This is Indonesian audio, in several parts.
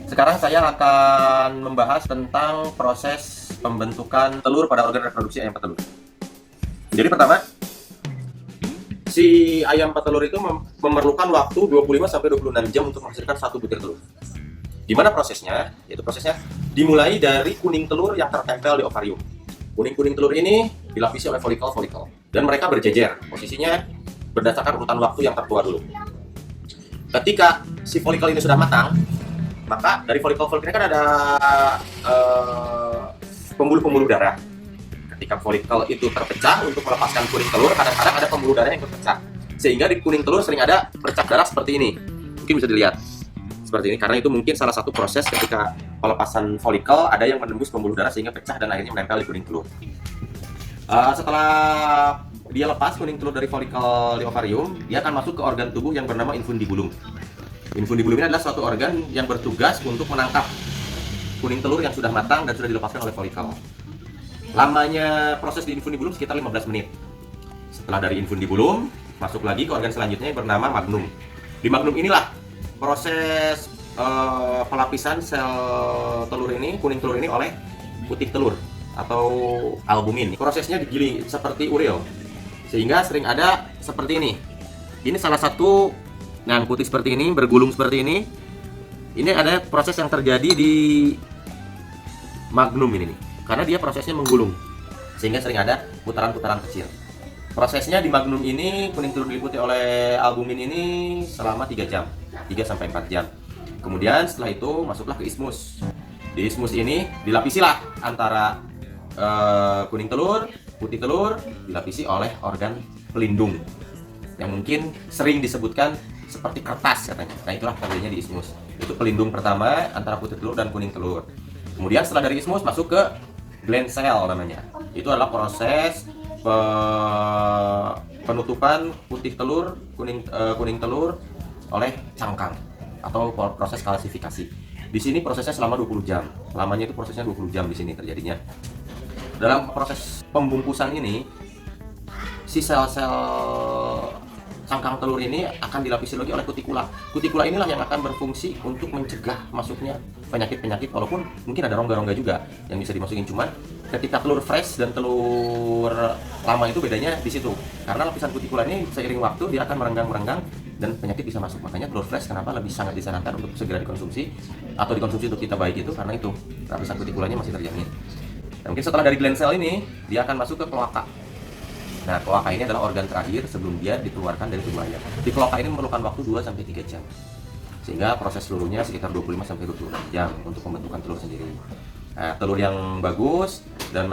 Sekarang saya akan membahas tentang proses pembentukan telur pada organ reproduksi ayam petelur. Jadi pertama, si ayam petelur itu memerlukan waktu 25-26 jam untuk menghasilkan satu butir telur. Gimana prosesnya? Yaitu prosesnya dimulai dari kuning telur yang tertempel di ovarium. Kuning-kuning telur ini dilapisi oleh folikel-folikel dan mereka berjejer. Posisinya berdasarkan urutan waktu yang tertua dulu. Ketika si folikel ini sudah matang, maka dari folikel-folikel ini kan ada pembuluh-pembuluh darah. Ketika folikel itu terpecah untuk melepaskan kuning telur, kadang-kadang ada pembuluh darah yang terpecah, sehingga di kuning telur sering ada bercak darah seperti ini. Mungkin bisa dilihat seperti ini, karena itu mungkin salah satu proses ketika pelepasan folikel ada yang menembus pembuluh darah sehingga pecah dan akhirnya menempel di kuning telur. Setelah dia lepas kuning telur dari folikel di ovarium, dia akan masuk ke organ tubuh yang bernama infundibulum. Infundibulum ini adalah suatu organ yang bertugas untuk menangkap kuning telur yang sudah matang dan sudah dilepaskan oleh folikel. Lamanya proses di infundibulum sekitar 15 menit. Setelah dari infundibulum, masuk lagi ke organ selanjutnya yang bernama magnum. Di magnum inilah proses pelapisan sel telur ini, kuning telur ini oleh putih telur atau albumin. Prosesnya digiling seperti uril, sehingga sering ada seperti ini. Ini salah satu, nah putih seperti ini, bergulung seperti ini. Ini ada proses yang terjadi di magnum ini nih, karena dia prosesnya menggulung, sehingga sering ada putaran-putaran kecil. Prosesnya di magnum ini, kuning telur diliputi oleh albumin ini selama 3 jam, 3-4 jam. Kemudian setelah itu masuklah ke ismus. Di ismus ini dilapisilah antara kuning telur, putih telur, dilapisi oleh organ pelindung yang mungkin sering disebutkan seperti kertas katanya. Nah itulah kerjanya di ismus. Itu pelindung pertama antara putih telur dan kuning telur. Kemudian setelah dari ismus masuk ke gland cell namanya. Itu adalah proses penutupan putih telur, kuning telur oleh cangkang atau proses kalsifikasi. Di sini prosesnya selama 20 jam. Lamanya itu prosesnya 20 jam di sini terjadinya. Dalam proses pembungkusan ini, si sel-sel cangkang telur ini akan dilapisi lagi oleh kutikula. Kutikula inilah yang akan berfungsi untuk mencegah masuknya penyakit-penyakit, walaupun mungkin ada rongga-rongga juga yang bisa dimasukin. Cuman ketika telur fresh dan telur lama itu bedanya di situ. Karena lapisan kutikula ini seiring waktu dia akan merenggang-merenggang dan penyakit bisa masuk. Makanya telur fresh kenapa lebih sangat disarankan untuk segera dikonsumsi atau dikonsumsi untuk kita baik itu karena itu lapisan kutikulanya masih terjamin. Dan mungkin setelah dari gland cell ini dia akan masuk ke kloaka. Nah, kloaka ini adalah organ terakhir sebelum dia dikeluarkan dari tubuh ayam. Di kloaka ini memerlukan waktu 2-3 jam. Sehingga proses seluruhnya sekitar 25-26 jam untuk pembentukan telur sendiri. Nah, telur yang bagus dan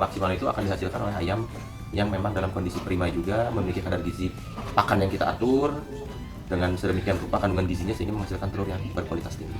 maksimal itu akan dihasilkan oleh ayam yang memang dalam kondisi prima juga, memiliki kadar gizi pakan yang kita atur dengan sedemikian rupa kandungan gizinya sehingga menghasilkan telur yang berkualitas tinggi.